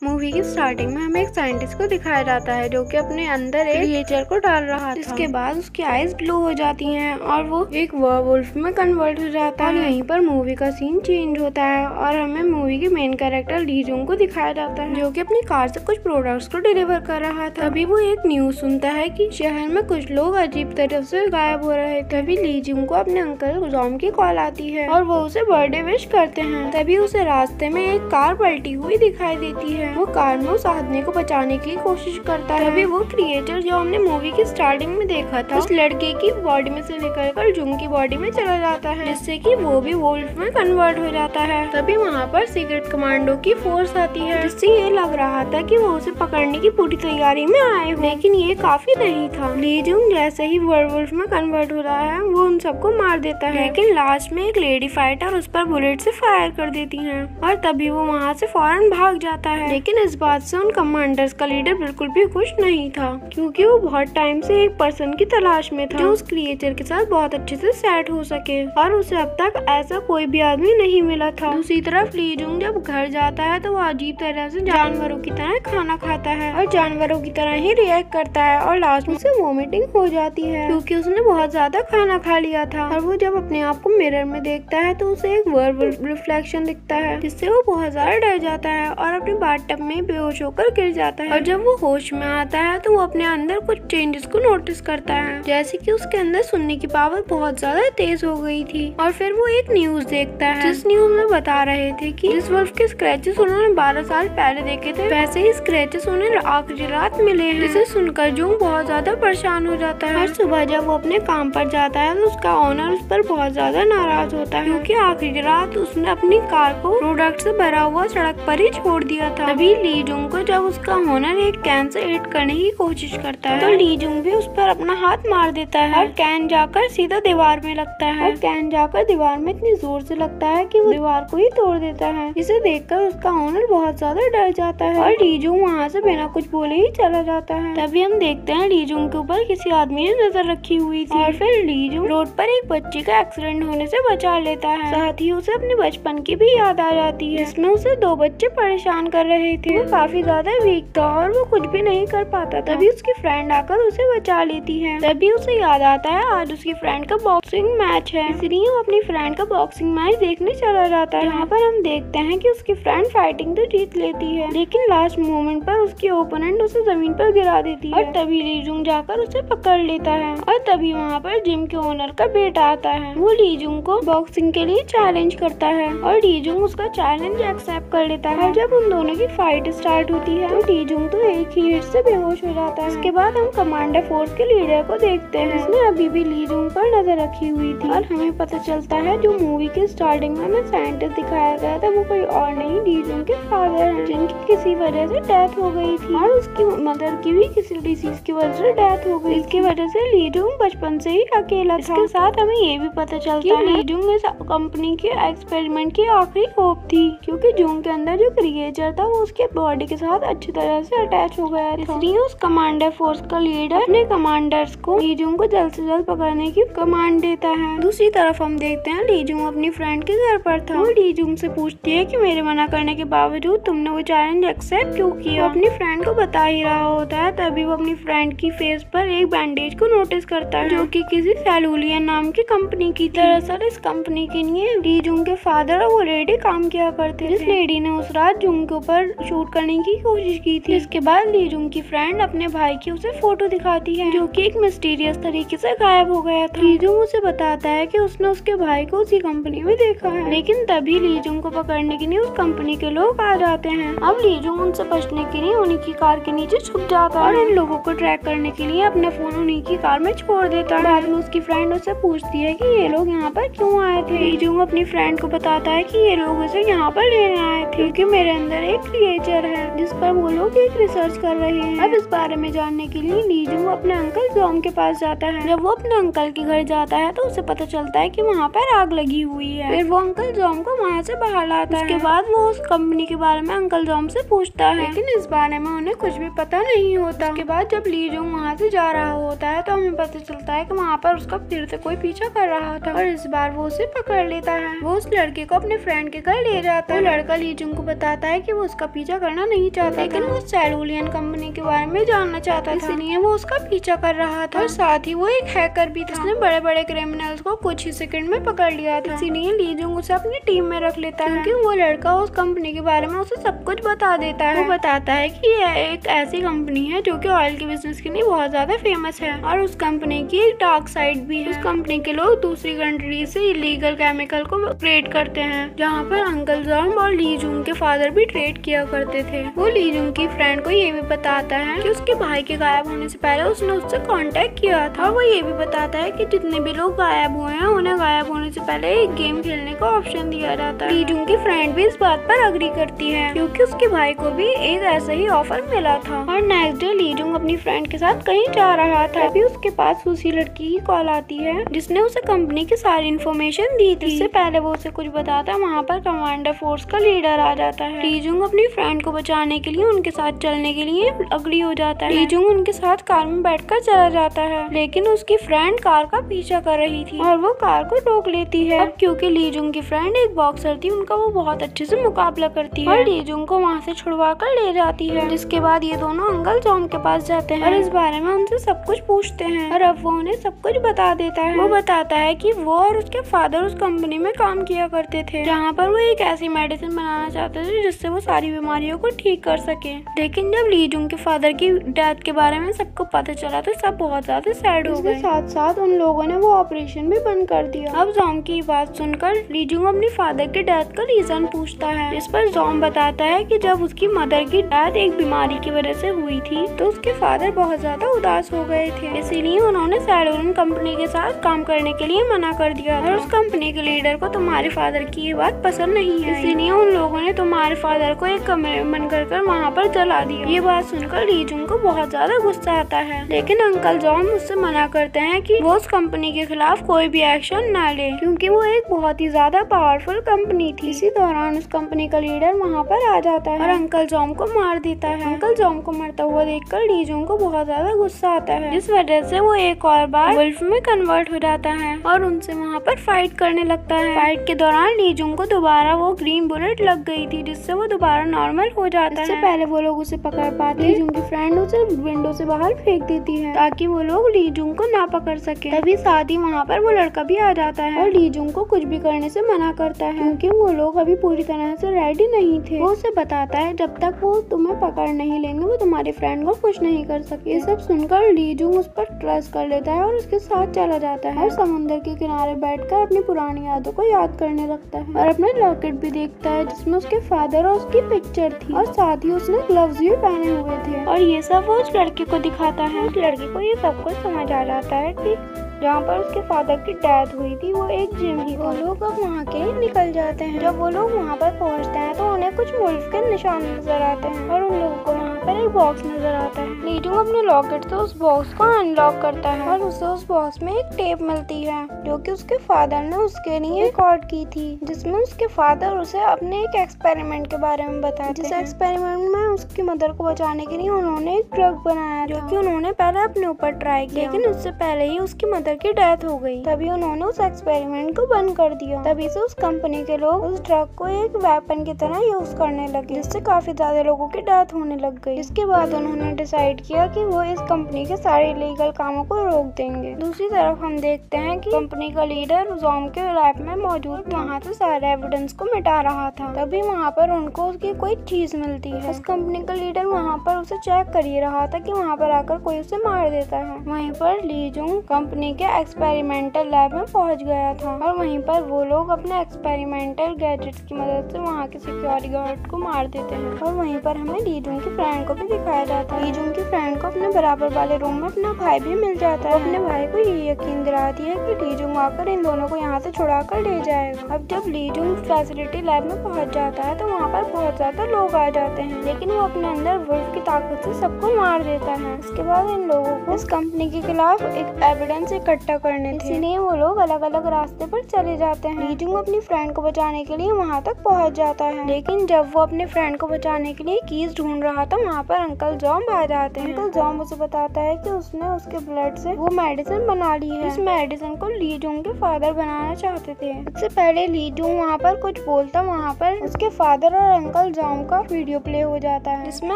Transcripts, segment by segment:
Movie की starting में हमें एक साइंटिस्ट को दिखाया जाता है जो कि अपने अंदर एक क्रिएचर को डाल रहा था। इसके बाद उसकी आईज ब्लू हो जाती हैं और वो एक वुल्फ में कन्वर्ट हो जाता है। और यहीं पर मूवी का सीन चेंज होता है और हमें मूवी के मेन कैरेक्टर ली जुंग को दिखाया जाता है जो कि अपनी कार से कुछ प्रोडक्ट्स को डिलीवर कर रहा था। तभी वो एक न्यूज सुनता है कि शहर में कुछ लोग अजीब तरह से गायब हो रहे। तभी ली जुंग को अपने अंकल जॉम की कॉल आती है और वो उसे बर्थडे विश करते हैं। तभी उसे रास्ते में एक कार पलटी हुई दिखाई देती है। वो कार में उस आदमी को बचाने की कोशिश करता है। तभी वो क्रिएटर जो हमने मूवी की स्टार्टिंग में देखा था उस लड़के की बॉडी में से निकलकर जुंग की बॉडी में चला जाता है जिससे कि वो भी वुल्फ में कन्वर्ट हो जाता है। तभी वहाँ पर सीक्रेट कमांडो की फोर्स आती है जिससे ये लग रहा था कि वो उसे पकड़ने की पूरी तैयारी में आए हो, लेकिन ये काफी नहीं था। ली जुंग जैसे ही वुल्फ में कन्वर्ट हो रहा है वो उन सबको मार देता है, लेकिन लास्ट में एक लेडी फाइटर उस पर बुलेट से फायर कर देती है और तभी वो वहाँ से फौरन भाग जाता है। लेकिन इस बात से उन कमांडर्स का लीडर बिल्कुल भी खुश नहीं था क्योंकि वो बहुत टाइम से एक पर्सन की तलाश में था जो उस क्रिएचर के साथ बहुत अच्छे से सेट हो सके और उसे अब तक ऐसा कोई भी आदमी नहीं मिला था। दूसरी तरफ ली जुंग जब घर जाता है तो वो अजीब तरह से जानवरों की तरह खाना खाता है और जानवरों की तरह ही रिएक्ट करता है और लास्ट में उसे वोमिटिंग हो जाती है क्योंकि उसने बहुत ज्यादा खाना खा लिया था। और वो जब अपने आप को मिरर में देखता है तो उसे एक वर्वुल्फ रिफ्लेक्शन दिखता है जिससे वो बहुत ज्यादा डर जाता है और अपने बाथटब में बेहोश होकर गिर जाता है। और जब वो होश में आता है तो वो अपने अंदर कुछ चेंजेस को नोटिस करता है जैसे कि उसके अंदर सुनने की पावर बहुत ज्यादा तेज हो गई थी। और फिर वो एक न्यूज देखता है जिस न्यूज में बता रहे थे कि जिस वुल्फ के स्क्रैचेस उन्होंने 12 साल पहले देखे थे वैसे ही स्क्रैचेस उन्हें आखिरी रात मिले हैं। जिसे सुनकर जुंग बहुत ज्यादा परेशान हो जाता है। और सुबह जब वो अपने काम पर जाता है तो उसका ओनर उस पर बहुत ज्यादा नाराज होता है क्योंकि आखिरी रात उसने अपनी कार को प्रोडक्ट से भरा हुआ सड़क पर ही छोड़ दिया था। तभी ली जुंग को जब उसका ओनर एक कैन से हिट करने की कोशिश करता है तो ली जुंग भी उस पर अपना हाथ मार देता है और कैन जाकर सीधा दीवार में लगता है और कैन जाकर दीवार में इतनी जोर से लगता है कि वो दीवार को ही तोड़ देता है। इसे देखकर उसका ओनर बहुत ज्यादा डर जाता है और ली जुंग वहाँ से बिना कुछ बोले ही चला जाता है। तभी हम देखते हैं ली जुंग के ऊपर किसी आदमी ने नजर रखी हुई थी और फिर ली जुंग रोड पर एक बच्चे का एक्सीडेंट होने से बचा लेता है। साथ ही उसे अपने बचपन की भी याद आ जाती है जिसमें उसे 2 बच्चे परेशान कर रहे थे। वो काफी ज्यादा वीक था और वो कुछ भी नहीं कर पाता। तभी उसकी फ्रेंड आकर उसे बचा लेती है। तभी उसे याद आता है आज उसकी फ्रेंड का बॉक्सिंग मैच है, इसलिए वो अपनी फ्रेंड का बॉक्सिंग मैच देखने चला जाता है। यहाँ पर हम देखते हैं कि उसकी फ्रेंड फाइटिंग तो जीत लेती है लेकिन लास्ट मोमेंट पर उसकी ओपोनेंट उसे जमीन पर गिरा देती है और तभी ली जुंग जाकर उसे पकड़ लेता है। और तभी वहाँ पर जिम के ओनर का बेटा आता है। वो ली जुंग को बॉक्सिंग के लिए चैलेंज करता है और ली जुंग उसका चैलेंज एक्सेप्ट कर लेता है। और जब उन दोनों की फाइट स्टार्ट होती है तो ली जुंग तो एक ही हिट से बेहोश हो जाता है। इसके बाद हम कमांडर फोर्स के लीडर को देखते हैं जिसने अभी भी ली जुंग पर नजर रखी हुई थी और हमें पता चलता है जो मूवी की स्टार्टिंग में हमें साइंटिस्ट दिखाया गया था वो कोई और नहीं ली जुंग के फादर हैं जिनकी किसी वजह से डेथ हो गई थी और उसकी मदर की भी किसी डिसीज की वजह से डेथ हो गई। इसकी वजह से ली जुंग बचपन से ही अकेला था। इसके साथ हमें ये भी पता चलता है ली जुंग इस कंपनी के एक्सपेरिमेंट की आखिरी होप थी क्योंकि जुंग के अंदर जो क्रिएचर था वो उसके बॉडी के साथ अच्छी तरह से अटैच हो गया था। इसलिए उस कमांडर फोर्स का लीडर अपने कमांडर्स को ली जुंग को जल्द से जल्द पकड़ने की कमांड देता है। दूसरी तरफ हम देखते हैं ली जुंग अपनी फ्रेंड के घर पर था। वो ली जुंग से पूछती है कि मेरे मना करने के बावजूद तुमने वो चैलेंज एक्सेप्ट क्यों किया। अपनी फ्रेंड को बता ही रहा होता है तभी वो अपनी फ्रेंड की फेस पर एक बैंडेज को नोटिस करता है जो कि किसी सेलुलियन नाम की कंपनी की। दरअसल इस कंपनी के लिए ली जुंग के फादर ऑलरेडी काम किया करते थे। इस लेडी ने उस रात जुंग के ऊपर शूट करने की कोशिश की थी। इसके बाद ली जुंग की फ्रेंड अपने भाई की उसे फोटो दिखाती है जो कि एक मिस्टीरियस तरीके से गायब हो गया था। ली जुंग उसे बताता है कि उसने उसके भाई को उसी कंपनी में देखा है, लेकिन तभी ली जुंग को पकड़ने के लिए उस कंपनी के लोग आ जाते हैं। अब ली जुंग उनसे बचने के लिए उन्हीं की कार के नीचे छुप जाता है और इन लोगों को ट्रैक करने के लिए अपना फोन उन्हीं की कार में छोड़ देता है। बाद में उसकी फ्रेंड उससे पूछती है कि ये लोग यहाँ पर क्यों आए थे। ली जुंग अपनी फ्रेंड को बताता है कि ये लोग इसे यहाँ पर लेने आए थे क्योंकि मेरे अंदर एक क्रिएचर है जिस पर वो लोग एक रिसर्च कर रहे हैं। अब इस बारे में जानने के लिए ली जुंग अपने अंकल जॉम के पास जाता है। जब वो अपने अंकल के घर जाता है तो उसे पता चलता है कि वहाँ पर आग लगी हुई है। फिर वो अंकल जॉम को वहाँ से बाहर लाता है। उसके बाद वो उस कंपनी के बारे में अंकल जॉम से पूछता है लेकिन इस बारे में उन्हें कुछ भी पता नहीं होता। उसके बाद जब ली जुंग वहाँ से जा रहा होता है तो हमें पता चलता है कि वहाँ पर उसका फिर से कोई पीछा कर रहा था और इस बार वो उसे पकड़ लेता है। वो उस लड़के को अपने फ्रेंड के घर ले जाता है। वो लड़का ली जुंग को बताता है कि वो उसका पीछा करना नहीं चाहता, लेकिन वो सेलुलियन कंपनी के बारे में जानना चाहता था, इसलिए वो उसका पीछा कर रहा था। और साथ ही वो एक हैकर भी था, जिसने बड़े बड़े क्रिमिनल्स को कुछ ही सेकंड में पकड़ लिया था। इसीलिए ली जुंग उसे अपनी टीम में रख लेता है, क्योंकि वो लड़का उस कंपनी के बारे में उसे सब कुछ बता देता है। वो बताता है कि यह एक ऐसी कंपनी है जो कि ऑयल के बिजनेस के लिए बहुत ज्यादा फेमस है, और उस कंपनी की एक डार्क साइड भी है। उस कंपनी के लोग दूसरी कंट्री से इलीगल केमिकल को ट्रेड करते हैं, जहाँ पर अंकल जॉन और ली जुंग के फादर भी ट्रेड किया करते थे। वो ली जुंग की फ्रेंड को ये भी बताता है कि उसके भाई के गायब होने से पहले उसने उससे कांटेक्ट किया था। और वो ये भी बताता है कि जितने भी लोग गायब हुए हैं उन्हें गायब होने से पहले एक गेम खेलने का ऑप्शन दिया जाता है। ली जुंग की फ्रेंड भी इस बात पर अग्री करती है, क्योंकि उसके भाई को भी एक ऐसा ही ऑफर मिला था। और नेक्स्ट डे ली जुंग अपनी फ्रेंड के साथ कहीं जा रहा था, तभी उसके पास उसी लड़की की कॉल आती है, जिसने उसे कंपनी की सारी इन्फॉर्मेशन दी थी। इससे पहले वो उसे कुछ बताता, वहाँ पर कमांडर फोर्स का लीडर आ जाता है। ली जुंग अपनी फ्रेंड को बचाने के लिए उनके साथ चलने के लिए अग्री हो जाता है। ली जुंग उनके साथ कार में बैठकर चला जाता है, लेकिन उसकी फ्रेंड कार का पीछा कर रही थी और वो कार को रोक लेती है। अब क्योंकि ली जुंग की फ्रेंड एक बॉक्सर थी, उनका वो बहुत अच्छे से मुकाबला करती है और ली जुंग को वहाँ से छुड़वा कर ले जाती है। जिसके बाद ये दोनों अंकल जॉन के पास जाते हैं और इस बारे में उनसे सब कुछ पूछते हैं, और अब वो उन्हें सब कुछ बता देता है। वो बताता है कि वो और उसके फादर उस कंपनी में काम किया करते थे, जहाँ पर वो एक ऐसी मेडिसिन बनाना चाहते थे जिससे वो सारी बीमारियों को ठीक कर सके। लेकिन जब ली जुंग के फादर की डेथ के बारे में सबको पता चला तो सब बहुत ज्यादा सैड हो गए। साथ साथ उन लोगों ने वो ऑपरेशन भी बंद कर दिया। अब जॉन की बात सुनकर ली जुंग अपनी फादर की डेथ का रीजन पूछता है। इस पर जॉन बताता है कि जब उसकी मदर की डेथ एक बीमारी की वजह से हुई थी तो उसके फादर बहुत ज्यादा उदास हो गए थे, इसीलिए उन्होंने सेलुलियन कंपनी के साथ काम करने के लिए मना कर दिया। और उस कंपनी के लीडर को तुम्हारे फादर की ये बात पसंद नहीं है, इसीलिए उन लोगों ने तुम्हारे फादर को एक कमरे में बंद कर वहाँ पर जला दिया। ये बात सुनकर ली जुंग को बहुत ज्यादा गुस्सा आता है, लेकिन अंकल जॉन उससे मना करते हैं कि वो उस कंपनी के खिलाफ कोई भी एक्शन न ले, क्योंकि वो एक बहुत ही ज्यादा पावरफुल कंपनी थी। इसी दौरान उस कंपनी का लीडर वहाँ पर आ जाता है और अंकल जॉन को मार देता है। अंकल जॉन को मरता हुआ देखकर ली जुंग को बहुत ज्यादा गुस्सा आता है, जिस वजह से वो एक और बार वुल्फ में कन्वर्ट हो जाता है और उनसे वहाँ पर फाइट करने लगता है। फाइट के दौरान ली जुंग को दोबारा वो ग्रीन बुलेट लग गई थी, जिससे वो दोबारा नॉर्मल हो जाता है। इससे पहले वो लोग उसे पकड़ पाते, ली जुंग की फ्रेंड उसे विंडो से बाहर फेंक देती है ताकि वो लोग ली जुंग को ना पकड़ सके। तभी साथ ही वहाँ पर वो लड़का भी आ जाता है और ली जुंग को कुछ भी करने से मना करता है, क्योंकि वो लोग अभी पूरी तरह से रेडी नहीं थे। वो उसे बताता है जब तक वो तुम्हें पकड़ नहीं लेंगे वो तुम्हारी फ्रेंड को कुछ नहीं कर सके। ये सब सुनकर ली जुंग उस पर ट्रस्ट कर लेता है और उसके साथ चला जाता है और समुद्र के किनारे बैठकर अपनी पुरानी यादों को याद करने लगता है और अपने लॉकेट भी देखता है जिसमें उसके फादर और उसकी पिक्चर थी, और साथ ही उसने ग्लव्स भी पहने हुए थे। और ये सब वो उस लड़के को दिखाता है। उस लड़के को ये सब कुछ समझ आ जाता है कि जहाँ पर उसके फादर की डेथ हुई थी वो एक जिम ही था। वो लोग अब वहाँ के निकल जाते हैं। जब वो लोग वहाँ पर पहुँचते हैं तो उन्हें कुछ वुल्फ के निशान नजर आते हैं और उन लोगों को वहाँ पर एक बॉक्स नजर आता है। ली जुंग अपने लॉकेट से उस बॉक्स को अनलॉक करता है और उसे उस बॉक्स में एक टेप मिलती है जो कि उसके फादर ने उसके लिए रिकॉर्ड की थी, जिसमें उसके फादर उसे अपने एक एक्सपेरिमेंट के बारे में बताते हैं। जिस एक्सपेरिमेंट में उसकी मदर को बचाने के लिए उन्होंने एक ड्रग बनाया जो कि उन्होंने पहले अपने ऊपर ट्राई किया, लेकिन उससे पहले ही उसकी मदर की डेथ हो गई। तभी उन्होंने उस एक्सपेरिमेंट को बंद कर दिया। तभी से उस कंपनी के लोग उस ड्रग को एक वेपन की तरह यूज करने लगे, जिससे काफी ज्यादा लोगों की डेथ होने लग गई। इसके बाद उन्होंने डिसाइड किया कि वो इस कंपनी के सारे इलीगल कामों को रोक देंगे। दूसरी तरफ हम देखते हैं कि कंपनी का लीडर जॉम के लैब में मौजूद वहाँ से सारे एविडेंस को मिटा रहा था। तभी वहाँ पर उनको उसकी कोई चीज मिलती है। उस कंपनी का लीडर वहाँ पर उसे चेक कर ही रहा था कि वहाँ पर आकर कोई उसे मार देता है। वहीं पर ली जुंग कंपनी के एक्सपेरिमेंटल लैब में पहुंच गया था और वहीं पर वो लोग अपने एक्सपेरिमेंटल गैजेट्स की मदद से वहाँ के सिक्योरिटी गार्ड को मार देते हैं। और वहीं पर हमें ली जुंग की फ्रेंड को भी दिखाया जाता है। ली जुंग की फ्रेंड को अपने बराबर वाले रूम में अपना भाई भी मिल जाता है। अपने भाई को ये यकीन दिलाती है कि ली जुंग आकर इन दोनों को यहाँ से छुड़ा कर ले जाएगा। अब जब ली जुंग फैसिलिटी लैब में पहुँच जाता है तो वहाँ पर बहुत ज्यादा लोग आ जाते हैं, लेकिन वो अपने अंदर वुल्फ की ताकत से सबको मार देता है। इसके बाद इन लोगों को इस कंपनी के खिलाफ एक एविडेंस इकट्ठा करने थे, इसीलिए वो लोग अलग अलग रास्ते पर चले जाते हैं। ली जुंग अपनी फ्रेंड को बचाने के लिए वहाँ तक पहुँच जाता है, लेकिन जब वो अपने फ्रेंड को बचाने के लिए कीज ढूंढ रहा था वहाँ वहाँ पर अंकल जॉम आ जाते हैं। अंकल जॉम उसे बताता है कि उसने उसके ब्लड से वो मेडिसिन बना ली है। इस मेडिसिन को ली जुंग के फादर बनाना चाहते थे। इससे पहले ली जुंग वहाँ पर कुछ बोलता, वहाँ पर उसके फादर और अंकल जॉम का वीडियो प्ले हो जाता है, जिसमें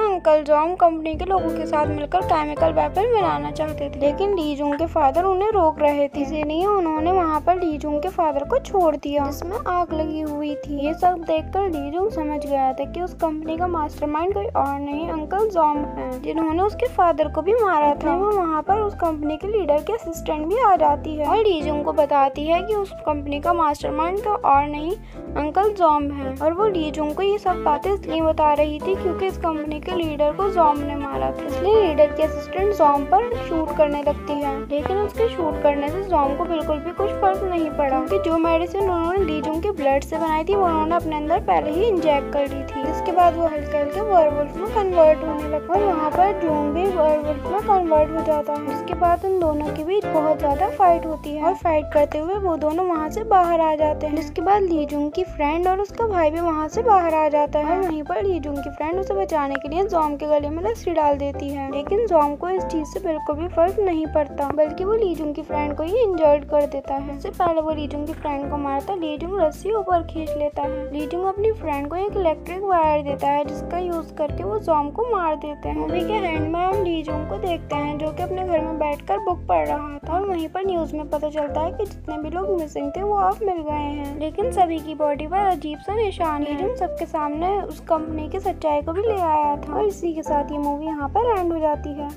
अंकल जॉम कंपनी के लोगों के साथ मिलकर केमिकल वेपन बनाना चाहते थे, लेकिन ली जुंग के फादर उन्हें रोक रहे थे। इसीलिए उन्होंने वहाँ पर ली जुंग के फादर को छोड़ दिया, जिसमें आग लगी हुई थी। ये सब देखकर ली जुंग समझ गया था कि उस कंपनी का मास्टरमाइंड कोई और नहीं अंकल जॉम है, जिन्होंने उसके फादर को भी मारा था। वो वहाँ पर उस कंपनी के लीडर के असिस्टेंट भी आ जाती है और ली जुंग को बताती है कि उस कंपनी का मास्टरमाइंड कोई और नहीं अंकल जॉम है। और वो ली जुंग को ये सब बातें इसलिए बता रही थी क्योंकि इस कंपनी के लीडर को जॉम ने मारा था, इसलिए लीडर की असिस्टेंट जॉम पर शूट करने लगती है। लेकिन उसके शूट करने से जॉम को बिल्कुल भी कुछ फर्क नहीं पड़ा, क्योंकि जो मेडिसिन उन्होंने ली जुंग के ब्लड से बनाई थी वो उन्होंने अपने अंदर पहले ही इंजेक्ट कर ली थी। इसके बाद वो हल्के हल्के वर्वुल्फ में कन्वर्ट होने लगा और वहाँ पर जून भी वर्वुल्फ में कन्वर्ट हो जाता है। इसके बाद उन दोनों के बीच बहुत ज्यादा फाइट होती है और फाइट करते हुए वो दोनों वहाँ से बाहर आ जाते हैं। जिसके बाद ली जुंग की फ्रेंड और उसका भाई भी वहाँ से बाहर आ जाता है। वहीं पर ली जुंग की फ्रेंड उसे बचाने के लिए जॉम के गले में रस्सी डाल देती है, लेकिन जॉम को इस चीज से बिल्कुल भी फर्क नहीं पड़ता, बल्कि वो ली जुंग की फ्रेंड को ही इंजर्ड कर देता है। इससे पहले वो ली जुंग की फ्रेंड को मारता, ली जुंग रस्सी ऊपर खींच लेता है। ली जुंग अपनी फ्रेंड को एक इलेक्ट्रिक वायर देता है, जिसका यूज करके वो जॉम को मार देते हैं। मूवी के एंड में हम ली जुंग को देखते हैं जो कि अपने घर में बैठकर बुक पढ़ रहा था और वहीं पर न्यूज में पता चलता है कि जितने भी लोग मिसिंग थे वो अब मिल गए हैं, लेकिन सभी की बॉडी पर अजीब सा निशान है। ली जुंग सबके सामने उस कंपनी की सच्चाई को भी ले आया था और इसी के साथ ये मूवी यहाँ पर एंड हो जाती है।